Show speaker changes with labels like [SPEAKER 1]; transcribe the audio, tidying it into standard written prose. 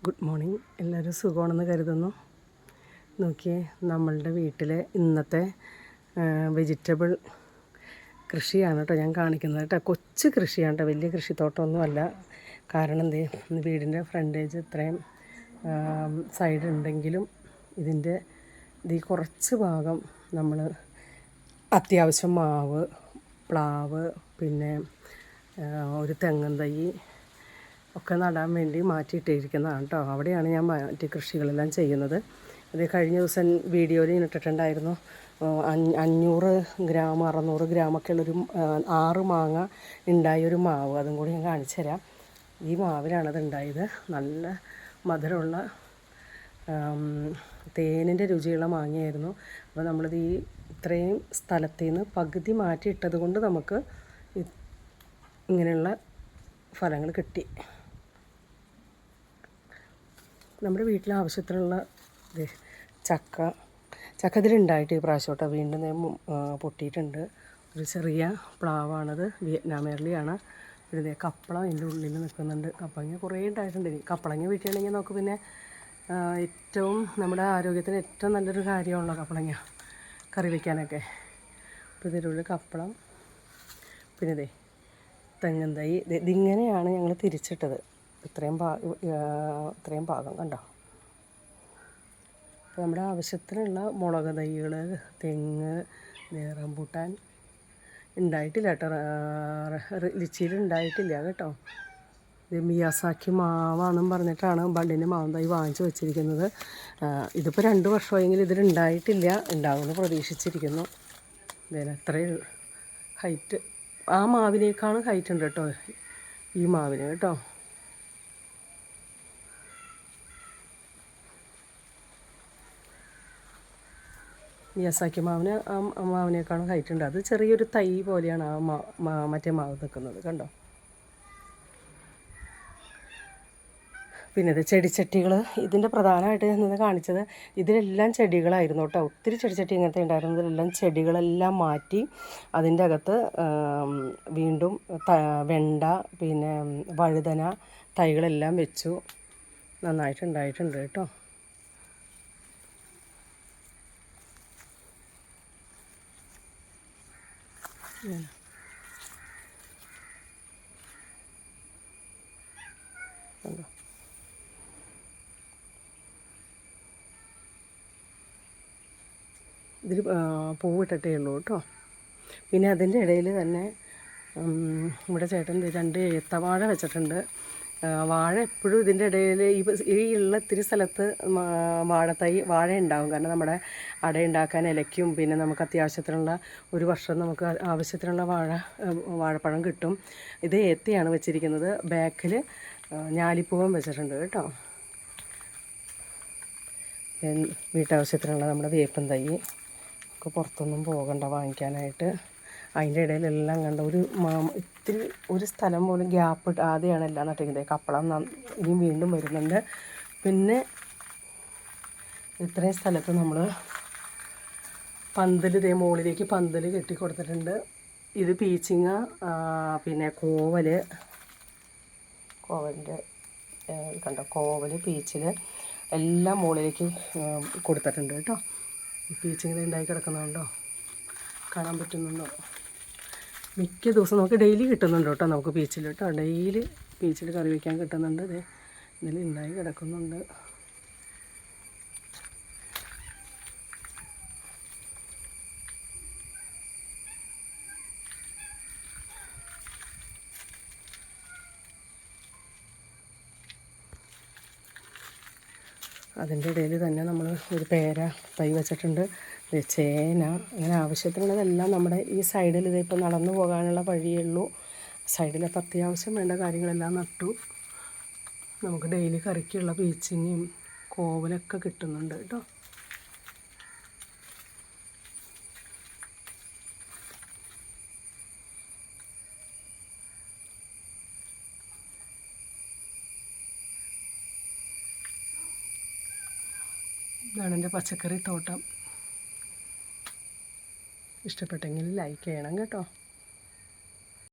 [SPEAKER 1] Good morning. എല്ലാവരും സുഖമാണെന്ന് കരുതുന്നു. നോക്കിയേ, നമ്മളുടെ വീട്ടിലെ ഇന്നത്തെ വെജിറ്റബിൾ കൃഷിയാണ് കേട്ടോ ഞാൻ കാണിക്കുന്നത് കേട്ടോ. കൊച്ചു കൃഷിയാണ് കേട്ടോ, വലിയ കൃഷിത്തോട്ടമൊന്നുമല്ല. കാരണം എന്തേ, വീടിൻ്റെ ഫ്രണ്ടേജ് ഇത്രയും സൈഡ് ഉണ്ടെങ്കിലും ഈ കുറച്ച് ഭാഗം നമ്മൾ അത്യാവശ്യം മാവ്, പ്ലാവ്, പിന്നെ ഒരു തെങ്ങൻ തൈ ഒക്കെ നടാൻ വേണ്ടി മാറ്റിയിട്ടിരിക്കുന്നതാണ് കേട്ടോ. അവിടെയാണ് ഞാൻ മറ്റ് കൃഷികളെല്ലാം ചെയ്യുന്നത്. അത് കഴിഞ്ഞ ദിവസം വീഡിയോയിൽ ഇട്ടിട്ടുണ്ടായിരുന്നു. 500 ഗ്രാം 600 ഗ്രാമൊക്കെ ഉള്ളൊരു 6 മാങ്ങ ഉണ്ടായൊരു മാവ്. അതും കൂടി ഞാൻ കാണിച്ചു തരാം. ഈ മാവിലാണത് ഉണ്ടായത്. നല്ല മധുരമുള്ള തേനിൻ്റെ രുചിയുള്ള മാങ്ങയായിരുന്നു. അപ്പോൾ നമ്മളിത് ഇത്രയും സ്ഥലത്തു നിന്ന് പകുതി മാറ്റിയിട്ടത് കൊണ്ട് നമുക്ക് ഇങ്ങനെയുള്ള ഫലങ്ങൾ കിട്ടി. നമ്മുടെ വീട്ടിലെ ആവശ്യത്തിനുള്ള ചക്ക ഇതിലുണ്ടായിട്ട് ഈ പ്രാവശ്യം കേട്ടോ. വീണ്ടും പൊട്ടിയിട്ടുണ്ട്. ഒരു ചെറിയ പ്ലാവാണത്, വിയറ്റ്നാം എർലിയാണ്. പിന്നെ കപ്പളം ഇതിൻ്റെ ഉള്ളിൽ നിൽക്കുന്നുണ്ട്. കപ്പളങ്ങ കുറേ ഉണ്ടായിട്ടുണ്ട്. കപ്പളങ്ങ വീട്ടിലാണെങ്കിൽ നമുക്ക് പിന്നെ ഏറ്റവും നമ്മുടെ ആരോഗ്യത്തിന് ഏറ്റവും നല്ലൊരു കാര്യമാണല്ലോ കപ്പളങ്ങ കറി വയ്ക്കാനൊക്കെ. അപ്പോൾ ഇതിനുള്ളിൽ കപ്പളം, പിന്നെ തെങ്ങൻ തൈ. ഇതിങ്ങനെയാണ് ഞങ്ങൾ തിരിച്ചിട്ടത്. ഇത്രയും ഭാഗം കണ്ടോ. അപ്പോൾ നമ്മുടെ ആവശ്യത്തിനുള്ള മുളക് തൈകൾ, തെങ്ങ്, റംബൂട്ടാൻ ഉണ്ടായിട്ടില്ല കേട്ടോ. ലിച്ചിയിൽ ഉണ്ടായിട്ടില്ല കേട്ടോ. ഇത് മിയാസാക്കി മാവാണെന്നും പറഞ്ഞിട്ടാണ് ബണ്ടിൻ്റെ മാവും തൈ വാങ്ങിച്ച് വെച്ചിരിക്കുന്നത്. ഇതിപ്പോൾ 2 വർഷമായെങ്കിലും ഇതിലുണ്ടായിട്ടില്ല. ഉണ്ടാവുമെന്ന് പ്രതീക്ഷിച്ചിരിക്കുന്നു. അത്രയും ഹൈറ്റ് ആ മാവിനേക്കാളും ഹൈറ്റ് ഉണ്ട് കേട്ടോ ഈ മാവിന് കേട്ടോ. മിയാസാക്കി മാവിനേക്കാളും ഹൈറ്റ് ഉണ്ട്. അത് ചെറിയൊരു തൈ പോലെയാണ് ആ മറ്റേ മാവ് നിൽക്കുന്നത് കണ്ടോ. പിന്നെ ഇത് ചെടിച്ചട്ടികൾ. ഇതിൻ്റെ പ്രധാനമായിട്ട് ഞാൻ കാണിച്ചത് ഇതിലെല്ലാം ചെടികളായിരുന്നു കേട്ടോ. ഒത്തിരി ചെടിച്ചട്ടി ഇങ്ങനത്തെ ഉണ്ടായിരുന്നു. ഇതിലെല്ലാം ചെടികളെല്ലാം മാറ്റി അതിൻ്റെ അകത്ത് വീണ്ടും വെണ്ട, പിന്നെ വഴുതന തൈകളെല്ലാം വെച്ചു. നന്നായിട്ടുണ്ടായിട്ടുണ്ട് കേട്ടോ. ഇതിൽ പൂവിട്ടിട്ടേ ഉള്ളൂ കേട്ടോ. പിന്നെ അതിൻ്റെ ഇടയിൽ തന്നെ ഇവിടെ ചേട്ടൻ 2 ഏത്തവാഴ വെച്ചിട്ടുണ്ട്. വാഴ എപ്പോഴും ഇതിൻ്റെ ഇടയിൽ ഈ ഉള്ള ഇത്തിരി സ്ഥലത്ത് വാഴ ഉണ്ടാകും. കാരണം നമ്മുടെ അടയുണ്ടാക്കാൻ ഇലയ്ക്കും പിന്നെ നമുക്ക് അത്യാവശ്യത്തിനുള്ള ഒരു വർഷം നമുക്ക് ആവശ്യത്തിനുള്ള വാഴപ്പഴം കിട്ടും. ഇത് ഏത്തയാണ് വെച്ചിരിക്കുന്നത്. ബാക്കിൽ ഞാലിപ്പൂവൻ വെച്ചിട്ടുണ്ട് കേട്ടോ. വീട്ടാവശ്യത്തിനുള്ള നമ്മുടെ വേപ്പൻ തൈ ഒക്കെ പുറത്തൊന്നും പോകണ്ട വാങ്ങിക്കാനായിട്ട്. അതിൻ്റെ ഇടയിലെല്ലാം കണ്ട ഇത്തിരി ഒരു സ്ഥലം പോലും ഗ്യാപ്പ് ആദ്യമാണ് എല്ലാം നട്ടിരിക്കുന്നത്. കപ്പളം ഇനിയും വീണ്ടും വരുന്നുണ്ട്. പിന്നെ ഇത്രയും സ്ഥലത്ത് നമ്മൾ മുകളിലേക്ക് പന്തൽ കെട്ടി കൊടുത്തിട്ടുണ്ട്. ഇത് പീച്ചിങ്ങ, പിന്നെ കോവലിൻ്റെ കണ്ടോ, കോവൽ, പീച്ചിൽ എല്ലാം മുകളിലേക്ക് കൊടുത്തിട്ടുണ്ട് കേട്ടോ. പീച്ചിങ്ങനെ ഉണ്ടായി കിടക്കുന്നുണ്ടോ, കാണാൻ പറ്റുന്നുണ്ടോ? മിക്ക ദിവസം നമുക്ക് ഡെയിലി കിട്ടുന്നുണ്ട് കേട്ടോ. നമുക്ക് പീച്ചിൽ കേട്ടോ, ഡെയിലി പീച്ചിൽ കറി വയ്ക്കാൻ കിട്ടുന്നുണ്ട്. ഇതിൽ ഉണ്ടായി കിടക്കുന്നുണ്ട്. അതിൻ്റെ ഇടയിൽ തന്നെ നമ്മൾ ഒരു പേര തൈ വെച്ചിട്ടുണ്ട്. ചേന, അങ്ങനെ ആവശ്യത്തിനുള്ളതെല്ലാം നമ്മുടെ ഈ സൈഡിൽ ഇതിപ്പോൾ നടന്നു പോകാനുള്ള വഴിയേ ഉള്ളൂ. സൈഡിലപ്പോൾ അത്യാവശ്യം വേണ്ട കാര്യങ്ങളെല്ലാം നട്ടു. നമുക്ക് ഡെയിലി കറിക്കുള്ള പീച്ചിങ്ങയും കോവലൊക്കെ കിട്ടുന്നുണ്ട് കേട്ടോ. ഇതാണ് എൻ്റെ പച്ചക്കറി തോട്ടം. ഇഷ്ടപ്പെട്ടെങ്കിൽ ലൈക്ക് ചെയ്യണം കേട്ടോ.